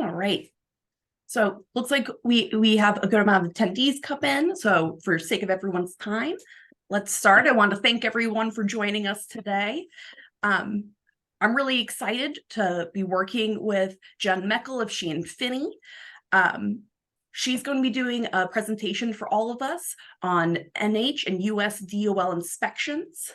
All right. So looks like we have a good amount of attendees come in. So for sake of everyone's time, let's start. I want to thank everyone for joining us today. I'm really excited to be working with Jen Meckel of Sheehan Finney. She's going to be doing a presentation for all of us on NH and USDOL inspections.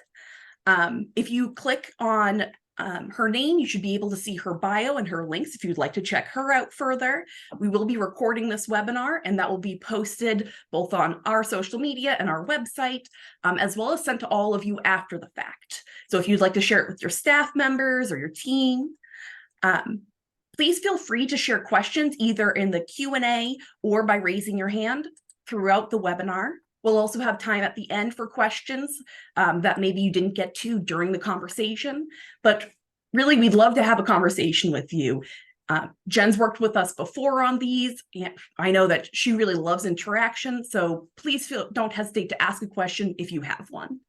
If you click on her name, you should be able to see her bio and her links if you'd like to check her out further. We will be recording this webinar, and that will be posted both on our social media and our website, as well as sent to all of you after the fact. So if you'd like to share it with your staff members or your team, please feel free to share questions either in the Q&A or by raising your hand throughout the webinar. We'll also have time at the end for questions that maybe you didn't get to during the conversation, but really we'd love to have a conversation with you. Jen's worked with us before on these, and I know that she really loves interaction, so please don't hesitate to ask a question if you have one.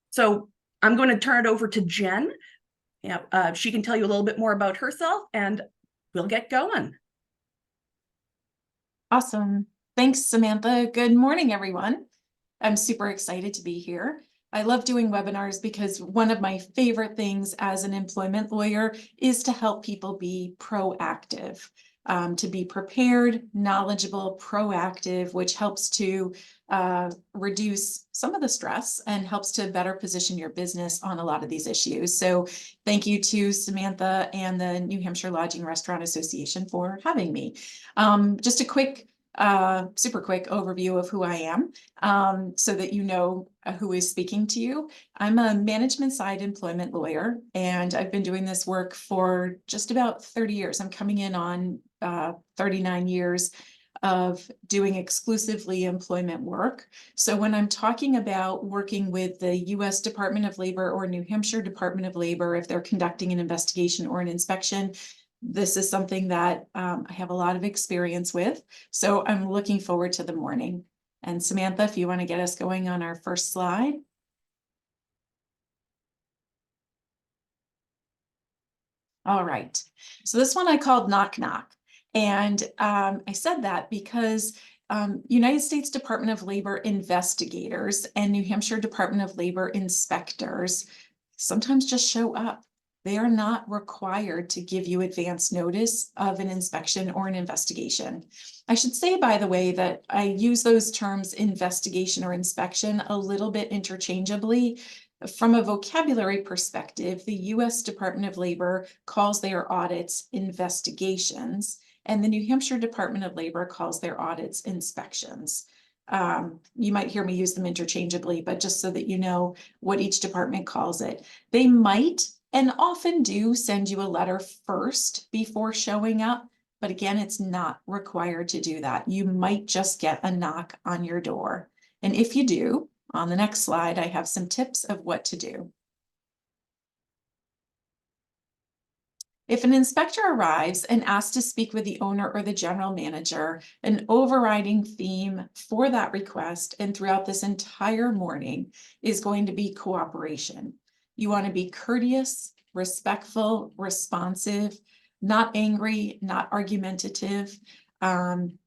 So I'm going to turn it over to Jen. She can tell you a little bit more about herself, and we'll get going. Awesome. Thanks, Samantha. Good morning, everyone. I'm super excited to be here. I love doing webinars because one of my favorite things as an employment lawyer is to help people be proactive, to be prepared, knowledgeable, proactive, which helps to reduce some of the stress and helps to better position your business on a lot of these issues. So thank you to Samantha and the New Hampshire Lodging Restaurant Association for having me. Just a quick super quick overview of who I am, so that you know who is speaking to you. I'm a management side employment lawyer, and I've been doing this work for just about 30 years. I'm coming in on 39 years of doing exclusively employment work. So when I'm talking about working with the US Department of Labor or New Hampshire Department of Labor, if they're conducting an investigation or an inspection, this is something that I have a lot of experience with. So I'm looking forward to the morning. And Samantha, if you want to get us going on our first slide. All right. So this one I called Knock Knock. And I said that because United States Department of Labor investigators and New Hampshire Department of Labor inspectors sometimes just show up. They are not required to give you advance notice of an inspection or an investigation. I should say, by the way, that I use those terms investigation or inspection a little bit interchangeably. From a vocabulary perspective, the US Department of Labor calls their audits investigations, and the New Hampshire Department of Labor calls their audits inspections. You might hear me use them interchangeably, but just so that you know what each department calls it. They might and often do send you a letter first before showing up, but again, it's not required to do that. You might just get a knock on your door. And if you do, on the next slide, I have some tips of what to do. If an inspector arrives and asks to speak with the owner or the general manager, an overriding theme for that request and throughout this entire morning is going to be cooperation. You want to be courteous, respectful, responsive, not angry, not argumentative, and,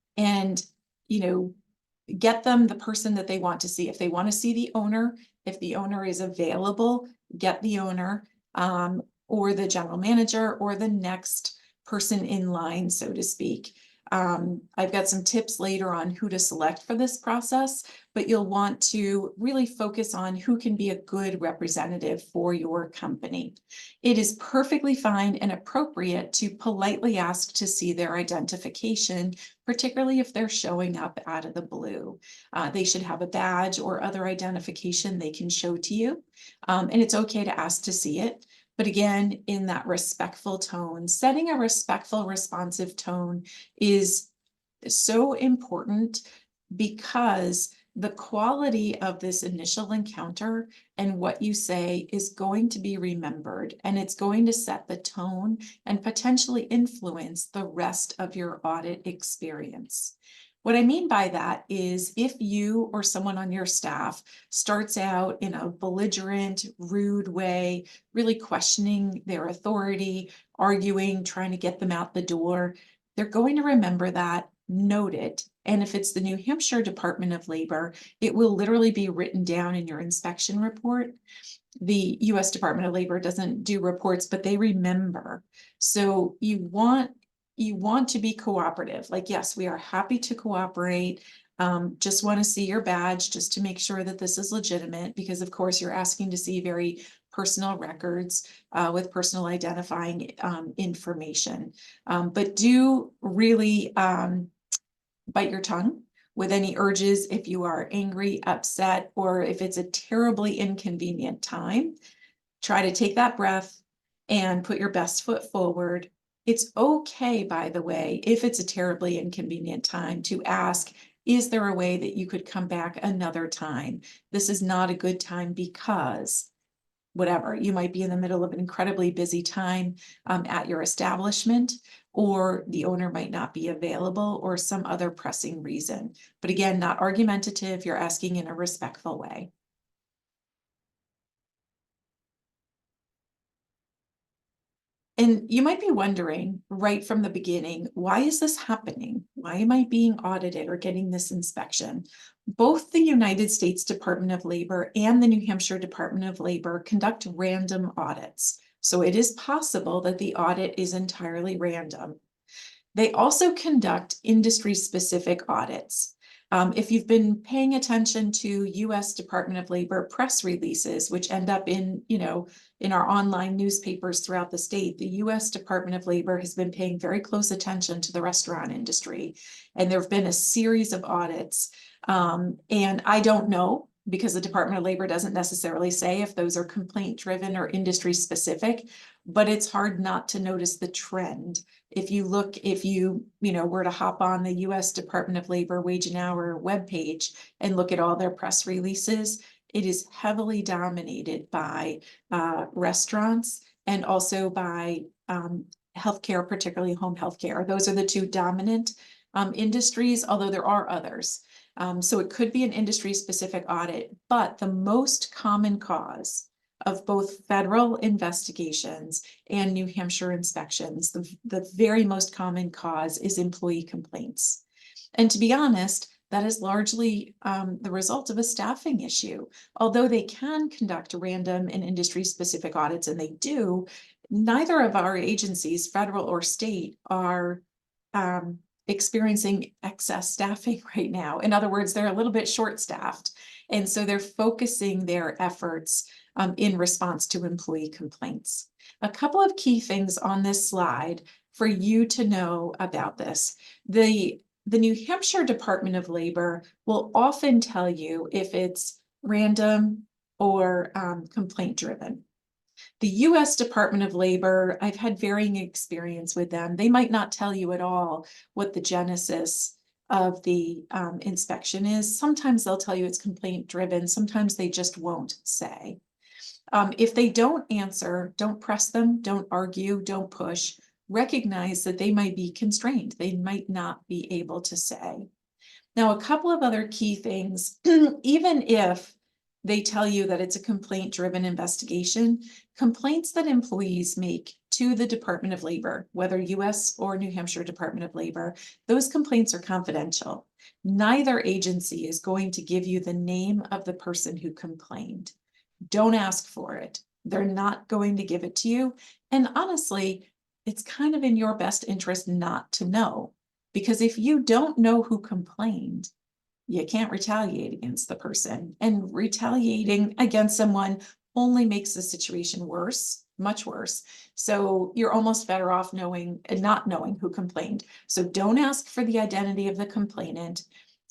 get them the person that they want to see. If they want to see the owner, if the owner is available, get the owner, or the general manager or the next person in line, so to speak. I've got some tips later on who to select for this process, but you'll want to really focus on who can be a good representative for your company. It is perfectly fine and appropriate to politely ask to see their identification, particularly if they're showing up out of the blue. They should have a badge or other identification they can show to you, and it's okay to ask to see it. But again, in that respectful tone, setting a respectful, responsive tone is so important because the quality of this initial encounter and what you say is going to be remembered, and it's going to set the tone and potentially influence the rest of your audit experience. What I mean by that is if you or someone on your staff starts out in a belligerent, rude way, really questioning their authority, arguing, trying to get them out the door, they're going to remember that, note it. And if it's the New Hampshire Department of Labor, it will literally be written down in your inspection report. The US Department of Labor doesn't do reports, but they remember. So you want to be cooperative. Like, yes, we are happy to cooperate. Just want to see your badge just to make sure that this is legitimate, because of course you're asking to see very personal records with personal identifying information. But do really bite your tongue with any urges if you are angry, upset, or if it's a terribly inconvenient time. Try to take that breath and put your best foot forward. It's okay, by the way, if it's a terribly inconvenient time, to ask, is there a way that you could come back another time? This is not a good time because whatever. You might be in the middle of an incredibly busy time at your establishment, or the owner might not be available, or some other pressing reason. But again, not argumentative, you're asking in a respectful way. And you might be wondering right from the beginning, why is this happening? Why am I being audited or getting this inspection? Both the United States Department of Labor and the New Hampshire Department of Labor conduct random audits. So it is possible that the audit is entirely random. They also conduct industry-specific audits. If you've been paying attention to US Department of Labor press releases, which end up in our online newspapers throughout the state, the US Department of Labor has been paying very close attention to the restaurant industry. And there have been a series of audits. And I don't know, because the Department of Labor doesn't necessarily say if those are complaint driven or industry specific, but it's hard not to notice the trend. If you were to hop on the US Department of Labor wage and hour webpage and look at all their press releases, it is heavily dominated by restaurants and also by healthcare, particularly home healthcare. Those are the two dominant industries, although there are others. So it could be an industry-specific audit, but the most common cause of both federal investigations and New Hampshire inspections, the very most common cause is employee complaints. And to be honest, that is largely the result of a staffing issue. Although they can conduct random and industry-specific audits, and they do, neither of our agencies, federal or state, are experiencing excess staffing right now. In other words, they're a little bit short-staffed. And so they're focusing their efforts in response to employee complaints. A couple of key things on this slide for you to know about this. The New Hampshire Department of Labor will often tell you if it's random or complaint driven. The US Department of Labor, I've had varying experience with them. They might not tell you at all what the genesis of the inspection is. Sometimes they'll tell you it's complaint driven. Sometimes they just won't say. If they don't answer, don't press them, don't argue, don't push. Recognize that they might be constrained. They might not be able to say. Now, a couple of other key things, even if they tell you that it's a complaint-driven investigation, complaints that employees make to the Department of Labor, whether US or New Hampshire Department of Labor, those complaints are confidential. Neither agency is going to give you the name of the person who complained. Don't ask for it. They're not going to give it to you. And honestly, it's kind of in your best interest not to know, because if you don't know who complained, you can't retaliate against the person, and retaliating against someone only makes the situation worse, much worse. So you're almost better off knowing and not knowing who complained. So don't ask for the identity of the complainant,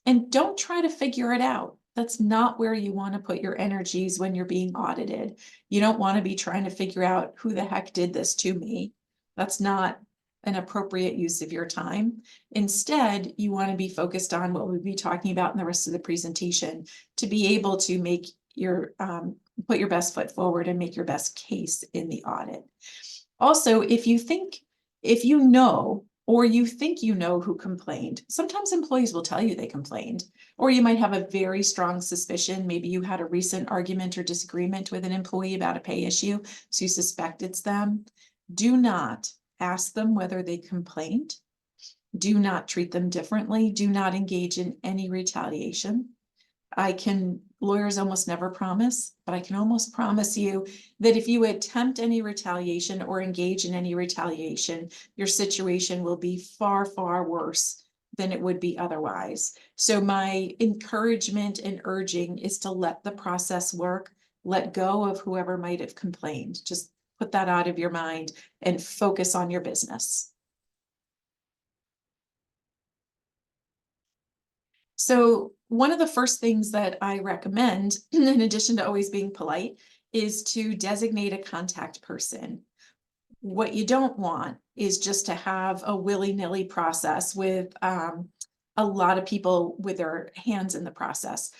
and don't try to figure it out. That's not where you want to put your energies when you're being audited. You don't want to be trying to figure out who the heck did this to me. That's not an appropriate use of your time. Instead, you want to be focused on what we'll be talking about in the rest of the presentation to be able to make your put your best foot forward and make your best case in the audit. Also, if you know or you think you know who complained. Sometimes employees will tell you they complained, or you might have a very strong suspicion. Maybe you had a recent argument or disagreement with an employee about a pay issue, so you suspect it's them. Do not ask them whether they complained. Do not treat them differently. Do not engage in any retaliation. Lawyers almost never promise, but I can almost promise you that if you attempt any retaliation or engage in any retaliation, your situation will be far, far worse than it would be otherwise. So my encouragement and urging is to let the process work, let go of whoever might have complained. Just put that out of your mind and focus on your business. So one of the first things that I recommend, in addition to always being polite, is to designate a contact person. What you don't want is just to have a willy-nilly process with a lot of people with their hands in the process.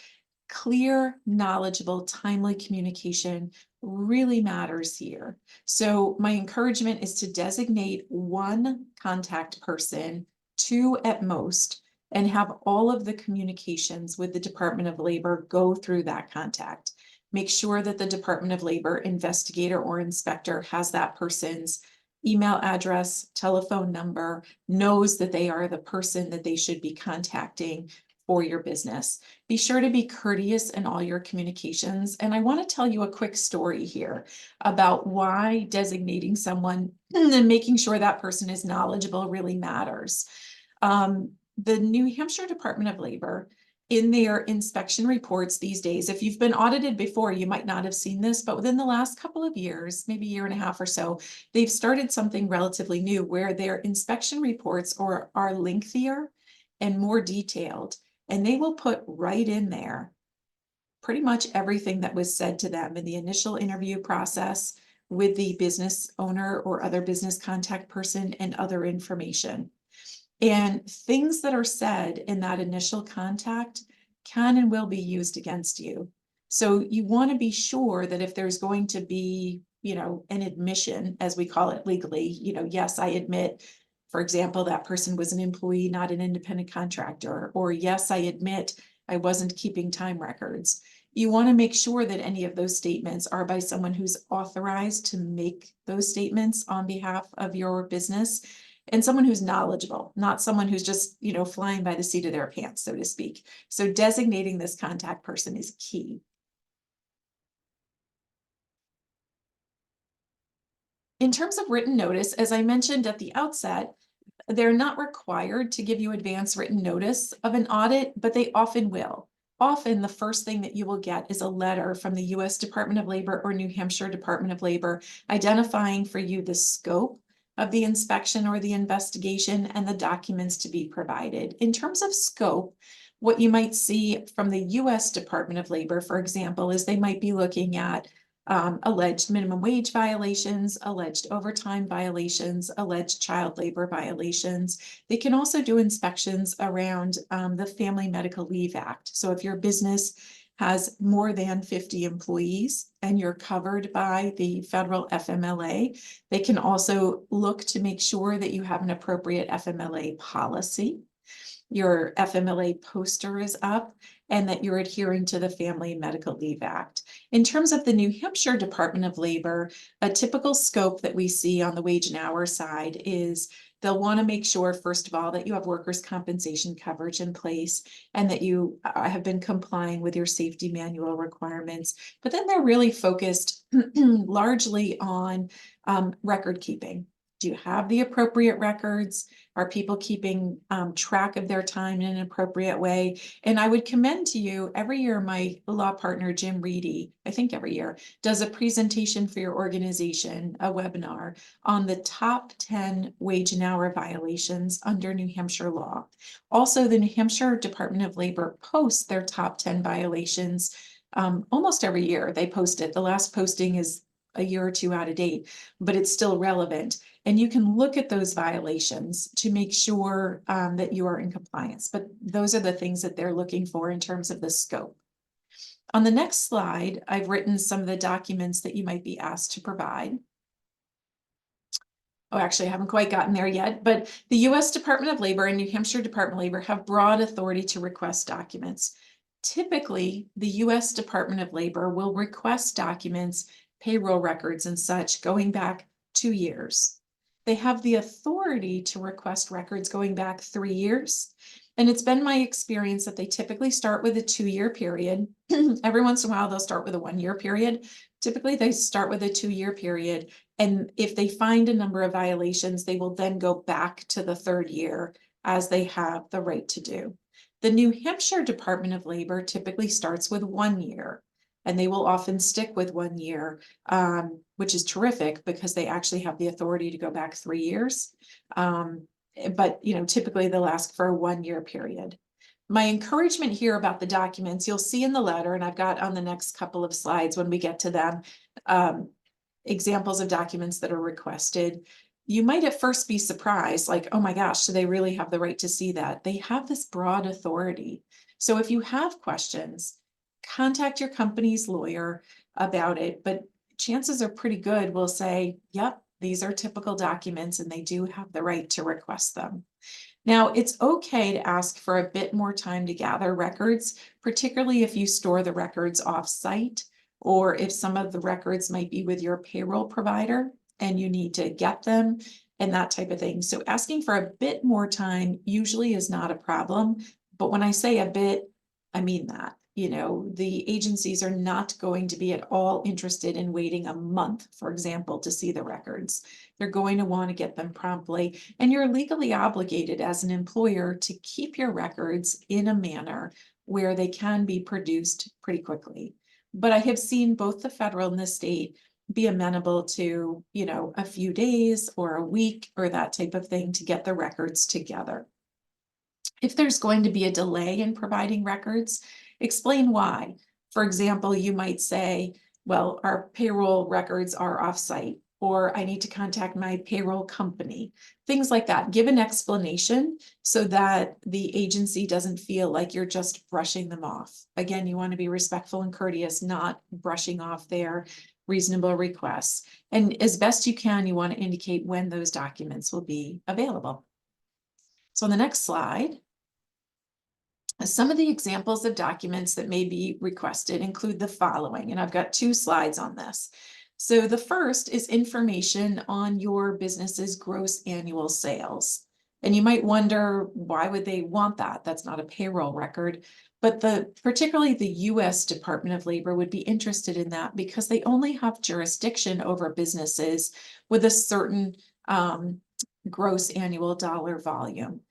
Clear, knowledgeable, timely communication really matters here. So my encouragement is to designate one contact person, two at most, and have all of the communications with the Department of Labor go through that contact. Make sure that the Department of Labor investigator or inspector has that person's email address, telephone number, knows that they are the person that they should be contacting for your business. Be sure to be courteous in all your communications. And I want to tell you a quick story here about why designating someone and making sure that person is knowledgeable really matters. The New Hampshire Department of Labor, in their inspection reports these days, if you've been audited before, you might not have seen this, but within the last couple of years, maybe a year and a half or so, they've started something relatively new where their inspection reports are lengthier and more detailed. And they will put right in there pretty much everything that was said to them in the initial interview process with the business owner or other business contact person and other information. And things that are said in that initial contact can and will be used against you. So you want to be sure that if there's going to be, an admission, as we call it legally, yes, I admit, for example, that person was an employee, not an independent contractor, or yes, I admit I wasn't keeping time records. You want to make sure that any of those statements are by someone who's authorized to make those statements on behalf of your business, and someone who's knowledgeable, not someone who's just, flying by the seat of their pants, so to speak. So designating this contact person is key. In terms of written notice, as I mentioned at the outset, they're not required to give you advance written notice of an audit, but they often will. Often the first thing that you will get is a letter from the US Department of Labor or New Hampshire Department of Labor identifying for you the scope of the inspection or the investigation and the documents to be provided. In terms of scope, what you might see from the US Department of Labor, for example, is they might be looking at alleged minimum wage violations, alleged overtime violations, alleged child labor violations. They can also do inspections around the Family Medical Leave Act. So if your business has more than 50 employees and you're covered by the federal FMLA, they can also look to make sure that you have an appropriate FMLA policy, your FMLA poster is up, and that you're adhering to the Family Medical Leave Act. In terms of the New Hampshire Department of Labor, a typical scope that we see on the wage and hour side is they'll want to make sure, first of all, that you have workers' compensation coverage in place and that you have been complying with your safety manual requirements. But then they're really focused largely on record keeping. Do you have the appropriate records? Are people keeping track of their time in an appropriate way? And I would commend to you, every year my law partner, Jim Reedy, I think every year, does a presentation for your organization, a webinar on the top 10 wage and hour violations under New Hampshire law. Also, the New Hampshire Department of Labor posts their top 10 violations almost every year. They post it. The last posting is a year or two out of date, but it's still relevant. And you can look at those violations to make sure that you are in compliance. But those are the things that they're looking for in terms of the scope. On the next slide, I've written some of the documents that you might be asked to provide. Oh, actually, I haven't quite gotten there yet, but the US Department of Labor and New Hampshire Department of Labor have broad authority to request documents. Typically, the US Department of Labor will request documents, payroll records and such going back 2 years. They have the authority to request records going back 3 years. And it's been my experience that they typically start with a 2-year period. Every once in a while, they'll start with a 1-year period. Typically, they start with a 2-year period. And if they find a number of violations, they will then go back to the 3rd year, as they have the right to do. The New Hampshire Department of Labor typically starts with 1 year, and they will often stick with 1 year, which is terrific because they actually have the authority to go back 3 years. But typically they'll ask for a 1-year period. My encouragement here about the documents, you'll see in the letter, and I've got on the next couple of slides when we get to them, examples of documents that are requested. You might at first be surprised, like, oh my gosh, do they really have the right to see that? They have this broad authority. So if you have questions, contact your company's lawyer about it, but chances are pretty good we'll say, yep, these are typical documents and they do have the right to request them. Now, it's okay to ask for a bit more time to gather records, particularly if you store the records off-site, or if some of the records might be with your payroll provider and you need to get them and that type of thing. So asking for a bit more time usually is not a problem. But when I say a bit, I mean that. The agencies are not going to be at all interested in waiting a month, for example, to see the records. They're going to want to get them promptly, and you're legally obligated as an employer to keep your records in a manner where they can be produced pretty quickly. But I have seen both the federal and the state be amenable to, a few days or a week or that type of thing to get the records together. If there's going to be a delay in providing records, explain why. For example, you might say, well, our payroll records are offsite, or I need to contact my payroll company, things like that. Give an explanation so that the agency doesn't feel like you're just brushing them off. Again, you want to be respectful and courteous, not brushing off their reasonable requests. And as best you can, you want to indicate when those documents will be available. So on the next slide, some of the examples of documents that may be requested include the following, and I've got 2 slides on this. So the first is information on your business's gross annual sales. And you might wonder, why would they want that? That's not a payroll record. But particularly the US Department of Labor would be interested in that because they only have jurisdiction over businesses with a certain gross annual dollar volume.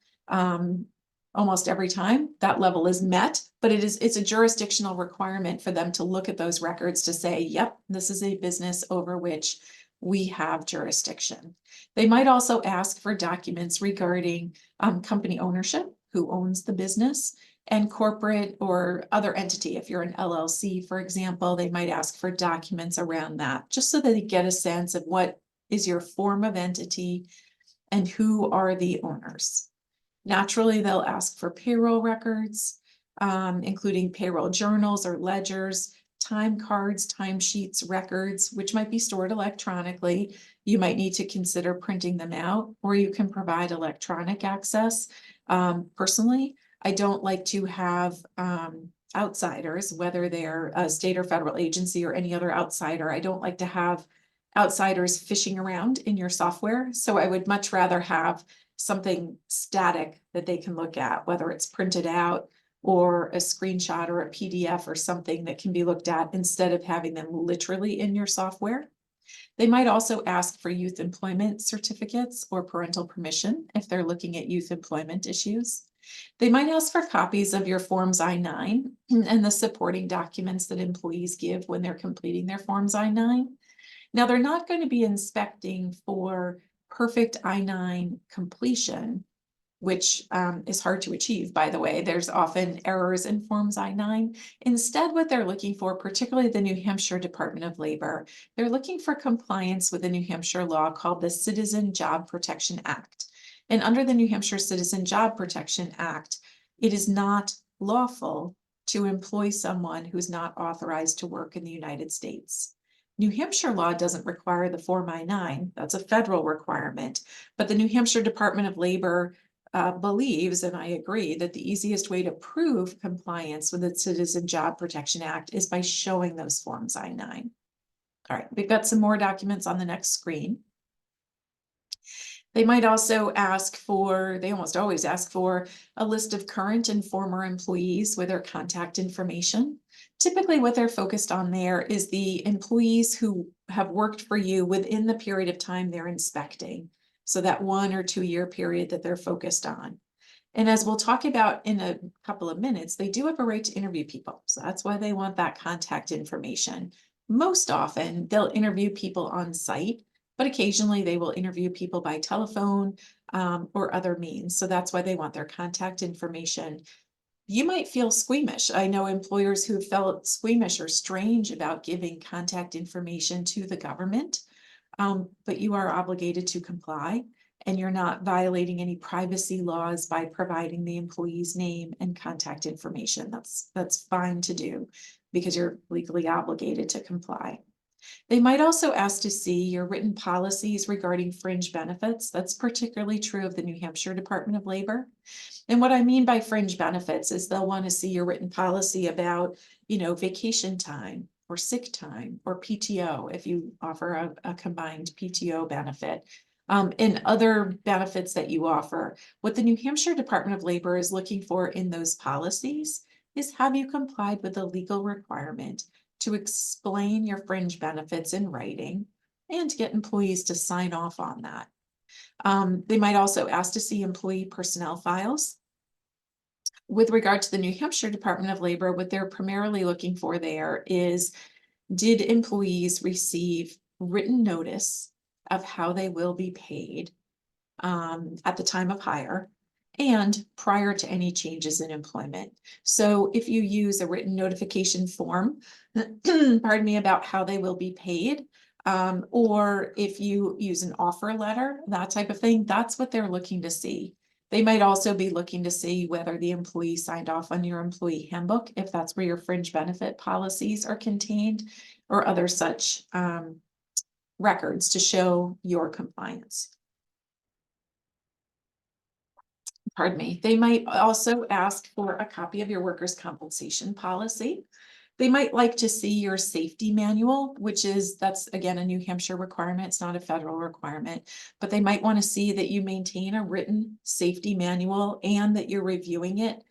Almost every time that level is met, but it's a jurisdictional requirement for them to look at those records to say, yep, this is a business over which we have jurisdiction. They might also ask for documents regarding company ownership, who owns the business, and corporate or other entity. If you're an LLC, for example, they might ask for documents around that, just so that they get a sense of what is your form of entity and who are the owners. Naturally, they'll ask for payroll records, including payroll journals or ledgers, time cards, timesheets, records, which might be stored electronically. You might need to consider printing them out, or you can provide electronic access. Personally, I don't like to have outsiders, whether they're a state or federal agency or any other outsider. I don't like to have outsiders fishing around in your software. So I would much rather have something static that they can look at, whether it's printed out or a screenshot or a PDF or something that can be looked at instead of having them literally in your software. They might also ask for youth employment certificates or parental permission if they're looking at youth employment issues. They might ask for copies of your Forms I-9 and the supporting documents that employees give when they're completing their Forms I-9. Now, they're not going to be inspecting for perfect I-9 completion, which is hard to achieve, by the way. There's often errors in Forms I-9. Instead, what they're looking for, particularly the New Hampshire Department of Labor, they're looking for compliance with a New Hampshire law called the Citizen Job Protection Act. And under the New Hampshire Citizen Job Protection Act, it is not lawful to employ someone who's not authorized to work in the United States. New Hampshire law doesn't require the Form I-9. That's a federal requirement, but the New Hampshire Department of Labor believes, and I agree, that the easiest way to prove compliance with the Citizen Job Protection Act is by showing those Forms I-9. All right, we've got some more documents on the next screen. They might also ask for, they almost always ask for a list of current and former employees with their contact information. Typically what they're focused on there is the employees who have worked for you within the period of time they're inspecting. So that 1 or 2 year period that they're focused on. And as we'll talk about in a couple of minutes, they do have a right to interview people. So that's why they want that contact information. Most often they'll interview people on site, but occasionally they will interview people by telephone or other means. So that's why they want their contact information. You might feel squeamish. I know employers who felt squeamish or strange about giving contact information to the government, but you are obligated to comply, and you're not violating any privacy laws by providing the employee's name and contact information. That's fine to do because you're legally obligated to comply. They might also ask to see your written policies regarding fringe benefits. That's particularly true of the New Hampshire Department of Labor. And what I mean by fringe benefits is they'll want to see your written policy about, vacation time or sick time or PTO if you offer a combined PTO benefit. And other benefits that you offer. What the New Hampshire Department of Labor is looking for in those policies is, have you complied with the legal requirement to explain your fringe benefits in writing and to get employees to sign off on that. They might also ask to see employee personnel files. With regard to the New Hampshire Department of Labor, what they're primarily looking for there is, did employees receive written notice of how they will be paid at the time of hire and prior to any changes in employment. So if you use a written notification form, pardon me, about how they will be paid, or if you use an offer letter, that type of thing, that's what they're looking to see. They might also be looking to see whether the employee signed off on your employee handbook, if that's where your fringe benefit policies are contained, or other such records to show your compliance. Pardon me. They might also ask for a copy of your workers' compensation policy. They might like to see your safety manual, that's again a New Hampshire requirement. It's not a federal requirement, but they might want to see that you maintain a written safety manual and that you're reviewing it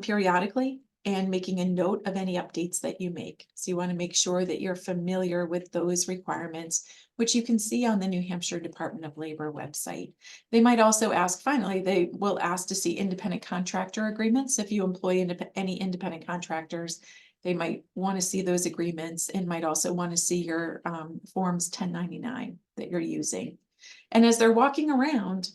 periodically and making a note of any updates that you make. So you want to make sure that you're familiar with those requirements, which you can see on the New Hampshire Department of Labor website. They might also ask, finally, they will ask to see independent contractor agreements. If you employ any independent contractors, they might want to see those agreements and might also want to see your forms 1099 that you're using. And as they're walking around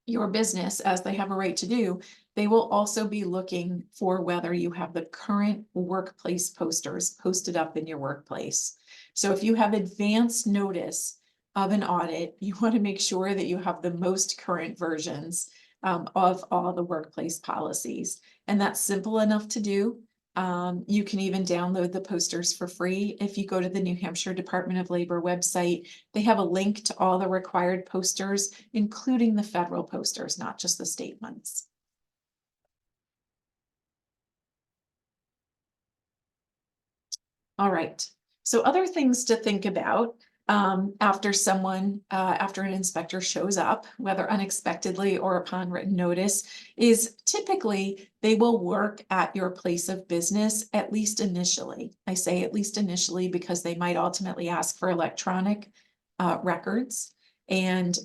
your business, as they have a right to do, they will also be looking for whether you have the current workplace posters posted up in your workplace. So if you have advance notice of an audit, you want to make sure that you have the most current versions of all the workplace policies. And that's simple enough to do. You can even download the posters for free. If you go to the New Hampshire Department of Labor website, they have a link to all the required posters, including the federal posters, not just the state ones. All right, so other things to think about after an inspector shows up, whether unexpectedly or upon written notice, is typically they will work at your place of business, at least initially. I say at least initially because they might ultimately ask for electronic records and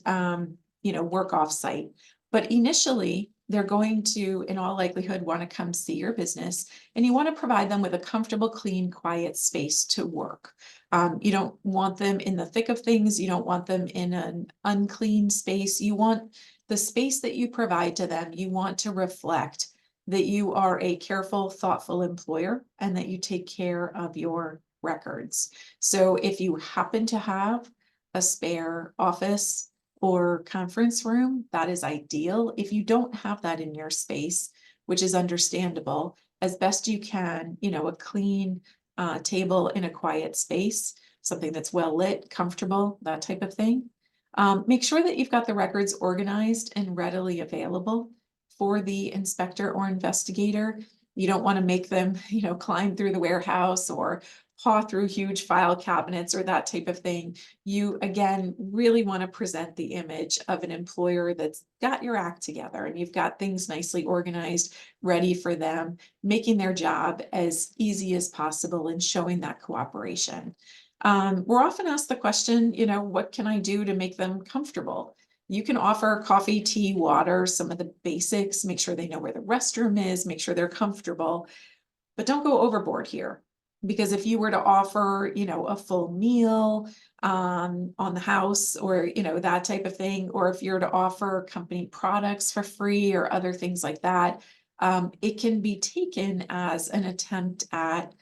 work off-site. But initially, they're going to, in all likelihood, want to come see your business, and you want to provide them with a comfortable, clean, quiet space to work. You don't want them in the thick of things. You don't want them in an unclean space. You want the space that you provide to them, you want to reflect that you are a careful, thoughtful employer and that you take care of your records. So if you happen to have a spare office or conference room, that is ideal. If you don't have that in your space, which is understandable, as best you can, a clean, table in a quiet space, something that's well lit, comfortable, that type of thing. Make sure that you've got the records organized and readily available for the inspector or investigator. You don't want to make them, climb through the warehouse or paw through huge file cabinets or that type of thing. You, again, really want to present the image of an employer that's got your act together and you've got things nicely organized, ready for them, making their job as easy as possible and showing that cooperation. We're often asked the question, what can I do to make them comfortable? You can offer coffee, tea, water, some of the basics, make sure they know where the restroom is, make sure they're comfortable, but don't go overboard here. Because if you were to offer, a full meal on the house or, that type of thing, or if you're to offer company products for free or other things like that, it can be taken as an attempt at,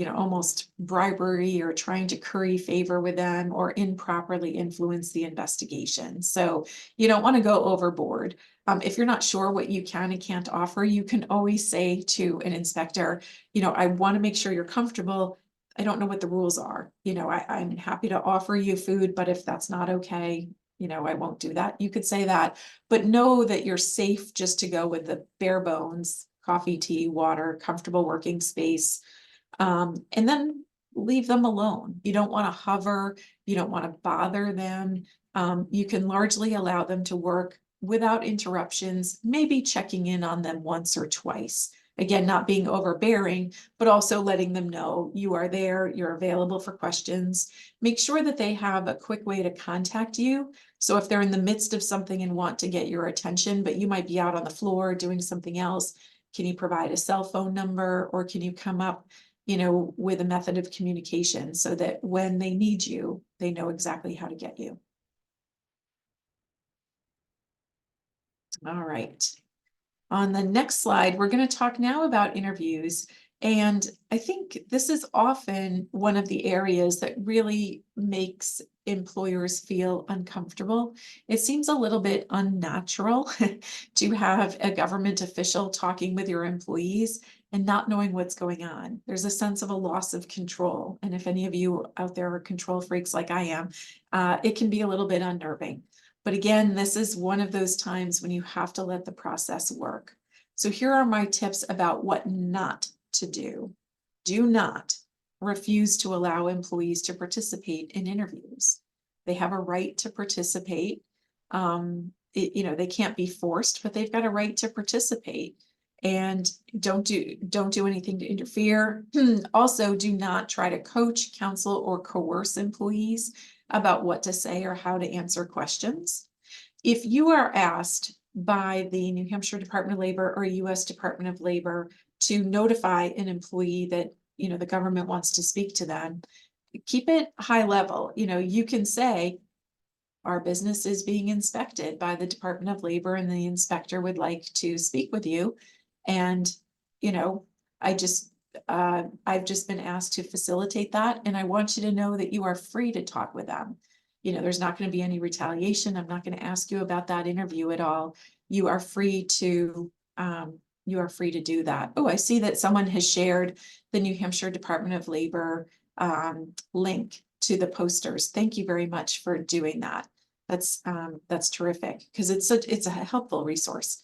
almost bribery or trying to curry favor with them or improperly influence the investigation. So you don't want to go overboard. If you're not sure what you can and can't offer, you can always say to an inspector, I want to make sure you're comfortable. I don't know what the rules are. I'm happy to offer you food, but if that's not okay, I won't do that. You could say that, but know that you're safe just to go with the bare bones, coffee, tea, water, comfortable working space, and then leave them alone. You don't want to hover. You don't want to bother them. You can largely allow them to work without interruptions, maybe checking in on them once or twice. Again, not being overbearing, but also letting them know you are there, you're available for questions. Make sure that they have a quick way to contact you. So if they're in the midst of something and want to get your attention, but you might be out on the floor doing something else, can you provide a cell phone number or can you come up, with a method of communication so that when they need you, they know exactly how to get you. All right. On the next slide, we're going to talk now about interviews. And I think this is often one of the areas that really makes employers feel uncomfortable. It seems a little bit unnatural to have a government official talking with your employees and not knowing what's going on. There's a sense of a loss of control. And if any of you out there are control freaks like I am, it can be a little bit unnerving. But again, this is one of those times when you have to let the process work. So here are my tips about what not to do. Do not refuse to allow employees to participate in interviews. They have a right to participate. They can't be forced, but they've got a right to participate. And don't do anything to interfere. Also, do not try to coach, counsel, or coerce employees about what to say or how to answer questions. If you are asked by the New Hampshire Department of Labor or US Department of Labor to notify an employee that, the government wants to speak to them, keep it high level. You can say, our business is being inspected by the Department of Labor and the inspector would like to speak with you. And, I've just been asked to facilitate that. And I want you to know that you are free to talk with them. There's not going to be any retaliation. I'm not going to ask you about that interview at all. You are free to do that. Oh, I see that someone has shared the New Hampshire Department of Labor link to the posters. Thank you very much for doing that. That's terrific because it's a helpful resource.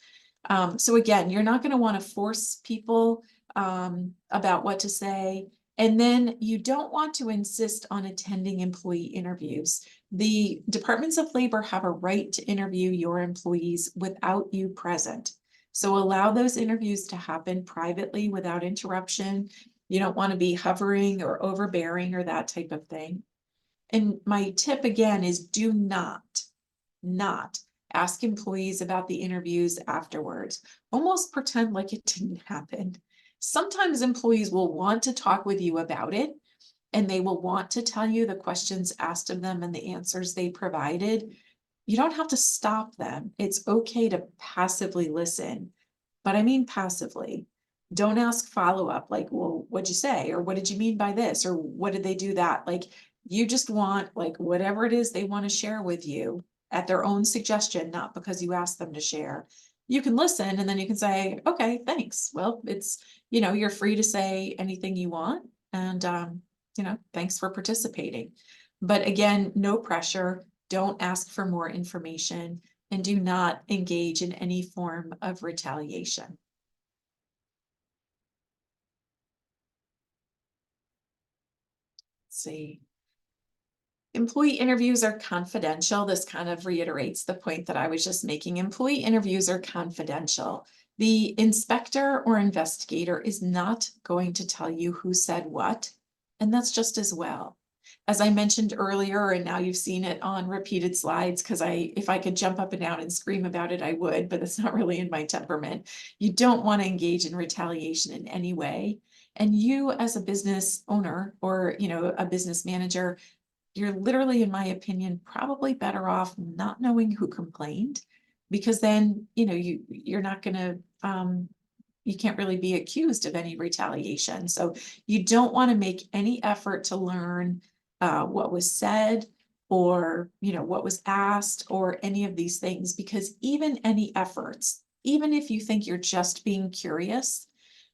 So again, you're not going to want to force people about what to say. And then you don't want to insist on attending employee interviews. The departments of labor have a right to interview your employees without you present. So allow those interviews to happen privately without interruption. You don't want to be hovering or overbearing or that type of thing. And my tip again is do not ask employees about the interviews afterwards. Almost pretend like it didn't happen. Sometimes employees will want to talk with you about it, and they will want to tell you the questions asked of them and the answers they provided. You don't have to stop them. It's okay to passively listen, but I mean passively. Don't ask follow-up like, well, what'd you say? Or what did you mean by this? Or what did they do that? Like, you just want like whatever it is they want to share with you at their own suggestion, not because you asked them to share. You can listen and then you can say, okay, thanks. Well, it's, you're free to say anything you want. And, thanks for participating. But again, no pressure. Don't ask for more information and do not engage in any form of retaliation. Let's see. Employee interviews are confidential. This kind of reiterates the point that I was just making. Employee interviews are confidential. The inspector or investigator is not going to tell you who said what, and that's just as well. As I mentioned earlier, and now you've seen it on repeated slides, because if I could jump up and down and scream about it, I would, but it's not really in my temperament. You don't want to engage in retaliation in any way. And you as a business owner or, a business manager, you're literally, in my opinion, probably better off not knowing who complained, because then, you're not going to, you can't really be accused of any retaliation. So you don't want to make any effort to learn what was said or, what was asked or any of these things, because even any efforts, even if you think you're just being curious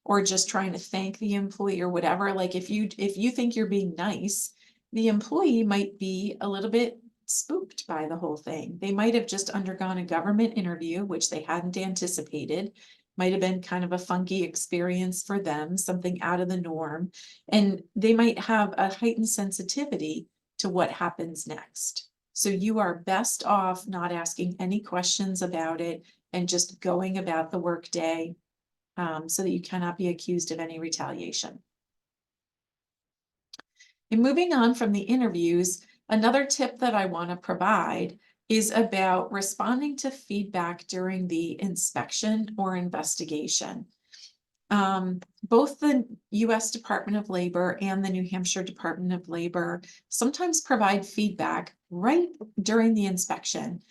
or just trying to thank the employee or whatever, like if you think you're being nice, the employee might be a little bit spooked by the whole thing. They might have just undergone a government interview, which they hadn't anticipated. Might have been kind of a funky experience for them, something out of the norm. And they might have a heightened sensitivity to what happens next. So you are best off not asking any questions about it and just going about the workday so that you cannot be accused of any retaliation. And moving on from the interviews, another tip that I want to provide is about responding to feedback during the inspection or investigation. Both the U.S. Department of Labor and the New Hampshire Department of Labor sometimes provide feedback right during the inspection.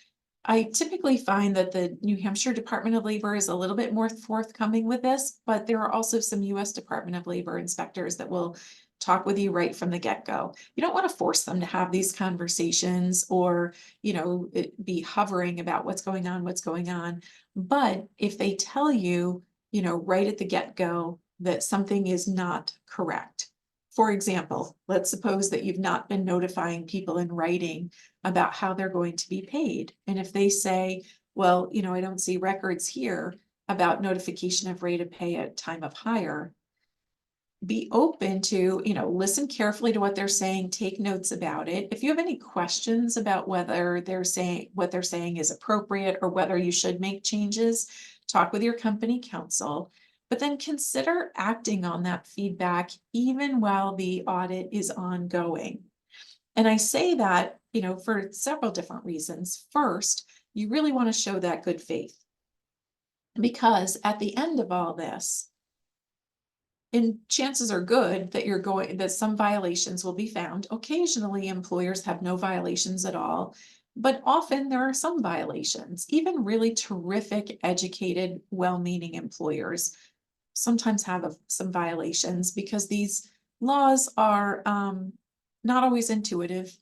I typically find that the New Hampshire Department of Labor is a little bit more forthcoming with this, but there are also some U.S. Department of Labor inspectors that will talk with you right from the get-go. You don't want to force them to have these conversations or, be hovering about what's going on. But if they tell you, right at the get-go that something is not correct. For example, let's suppose that you've not been notifying people in writing about how they're going to be paid. And if they say, well, I don't see records here about notification of rate of pay at time of hire, be open to, listen carefully to what they're saying, take notes about it. If you have any questions about whether what they're saying is appropriate or whether you should make changes, talk with your company counsel, but then consider acting on that feedback even while the audit is ongoing. And I say that, for several different reasons. First, you really want to show that good faith, because at the end of all this, and chances are good that some violations will be found. Occasionally, employers have no violations at all, but often there are some violations. Even really terrific, educated, well-meaning employers sometimes have some violations because these laws are not always intuitive,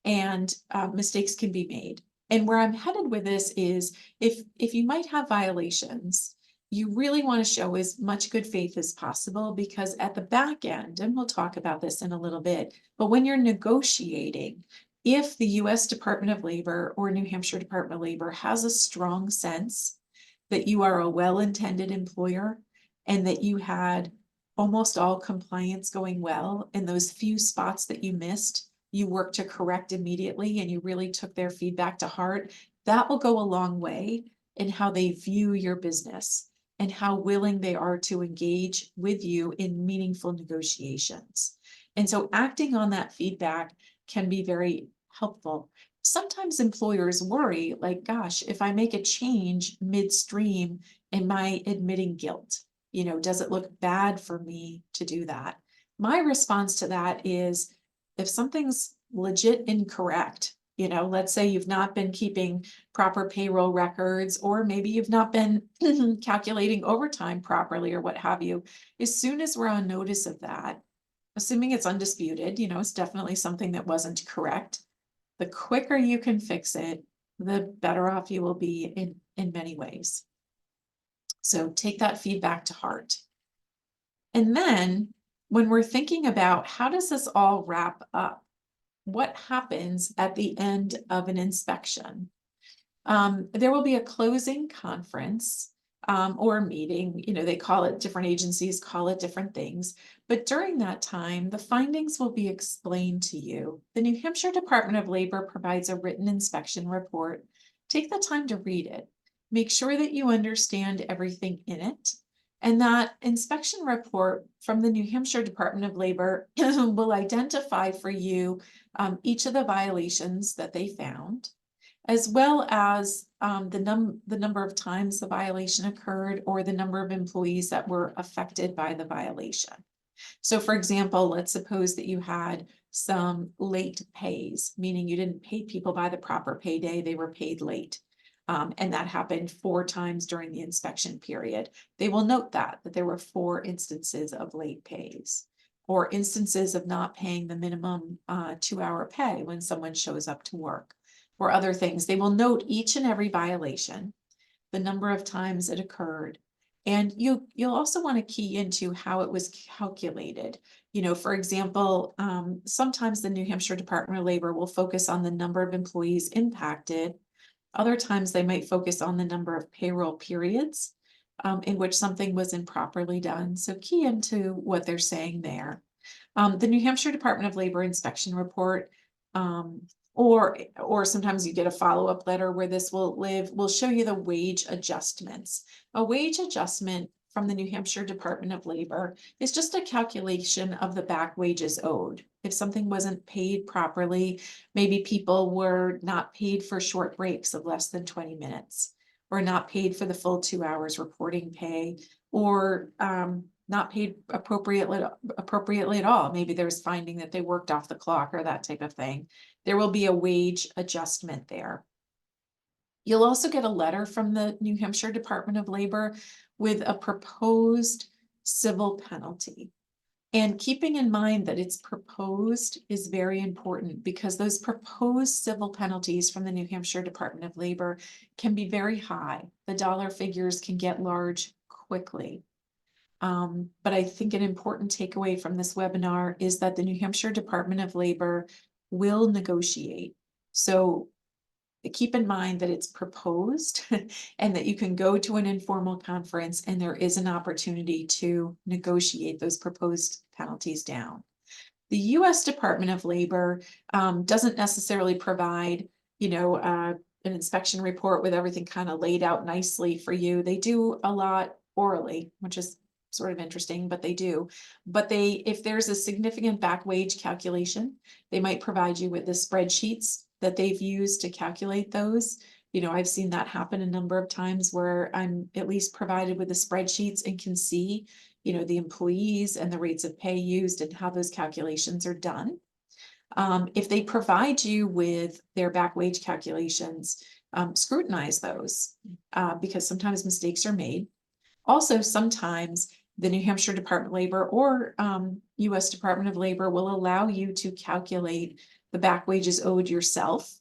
and mistakes can be made. And where I'm headed with this is if you might have violations, you really want to show as much good faith as possible, because at the back end, and we'll talk about this in a little bit, but when you're negotiating, if the U.S. Department of Labor or New Hampshire Department of Labor has a strong sense that you are a well-intended employer and that you had almost all compliance going well, and those few spots that you missed, you worked to correct immediately and you really took their feedback to heart, that will go a long way in how they view your business and how willing they are to engage with you in meaningful negotiations. And so acting on that feedback can be very helpful. Sometimes employers worry, like, gosh, if I make a change midstream, am I admitting guilt? Does it look bad for me to do that? My response to that is, if something's legit incorrect, let's say you've not been keeping proper payroll records, or maybe you've not been calculating overtime properly or what have you, as soon as we're on notice of that, assuming it's undisputed, it's definitely something that wasn't correct, the quicker you can fix it, the better off you will be in many ways. So take that feedback to heart. And then when we're thinking about how does this all wrap up, what happens at the end of an inspection? There will be a closing conference or meeting, they call it, different agencies call it different things. But during that time, the findings will be explained to you. The New Hampshire Department of Labor provides a written inspection report. Take the time to read it. Make sure that you understand everything in it. And that inspection report from the New Hampshire Department of Labor will identify for you each of the violations that they found, as well as the number of times the violation occurred or the number of employees that were affected by the violation. So for example, let's suppose that you had some late pays, meaning you didn't pay people by the proper payday, they were paid late. And that happened 4 times during the inspection period. They will note that there were 4 instances of late pays, or instances of not paying the minimum 2-hour pay when someone shows up to work, or other things. They will note each and every violation, the number of times it occurred, and you'll also want to key into how it was calculated. For example, sometimes the New Hampshire Department of Labor will focus on the number of employees impacted. Other times they might focus on the number of payroll periods in which something was improperly done. So key into what they're saying there. The New Hampshire Department of Labor inspection report, or sometimes you get a follow-up letter where this will show you the wage adjustments. A wage adjustment from the New Hampshire Department of Labor is just a calculation of the back wages owed. If something wasn't paid properly, maybe people were not paid for short breaks of less than 20 minutes, or not paid for the full 2 hours reporting pay, or not paid appropriately at all. Maybe there's finding that they worked off the clock or that type of thing. There will be a wage adjustment there. You'll also get a letter from the New Hampshire Department of Labor with a proposed civil penalty. And keeping in mind that it's proposed is very important, because those proposed civil penalties from the New Hampshire Department of Labor can be very high. The dollar figures can get large quickly. But I think an important takeaway from this webinar is that the New Hampshire Department of Labor will negotiate. So keep in mind that it's proposed and that you can go to an informal conference and there is an opportunity to negotiate those proposed penalties down. The U.S. Department of Labor doesn't necessarily provide, an inspection report with everything kind of laid out nicely for you. They do a lot orally, which is sort of interesting, but they do. But if there's a significant back wage calculation, they might provide you with the spreadsheets that they've used to calculate those. I've seen that happen a number of times where I'm at least provided with the spreadsheets and can see, the employees and the rates of pay used and how those calculations are done. If they provide you with their back wage calculations, scrutinize those because sometimes mistakes are made. Also, sometimes the New Hampshire Department of Labor or U.S. Department of Labor will allow you to calculate the back wages owed yourself.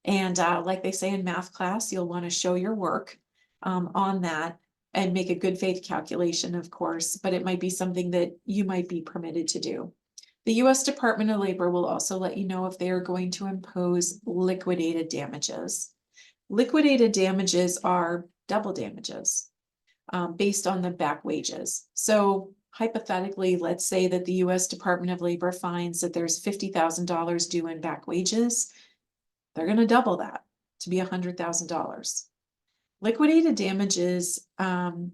And like they say in math class, you'll want to show your work on that and make a good faith calculation, of course, but it might be something that you might be permitted to do. The U.S. Department of Labor will also let you know if they are going to impose liquidated damages. Liquidated damages are double damages based on the back wages. So hypothetically, let's say that the U.S. Department of Labor finds that there's $50,000 due in back wages. They're going to double that to be $100,000. Liquidated damages I'm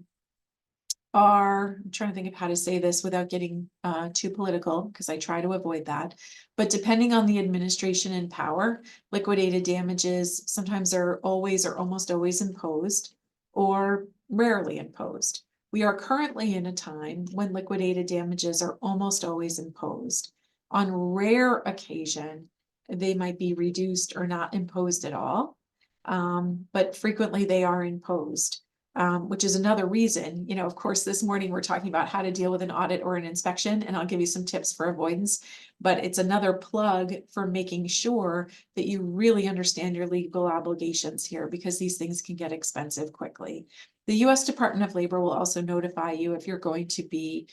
trying to think of how to say this without getting too political, because I try to avoid that. But depending on the administration in power, liquidated damages sometimes are always or almost always imposed, or rarely imposed. We are currently in a time when liquidated damages are almost always imposed. On rare occasion, they might be reduced or not imposed at all, but frequently they are imposed. which is another reason, of course, this morning we're talking about how to deal with an audit or an inspection, and I'll give you some tips for avoidance, but it's another plug for making sure that you really understand your legal obligations here, because these things can get expensive quickly. The U.S. Department of Labor will also notify you if you're going to be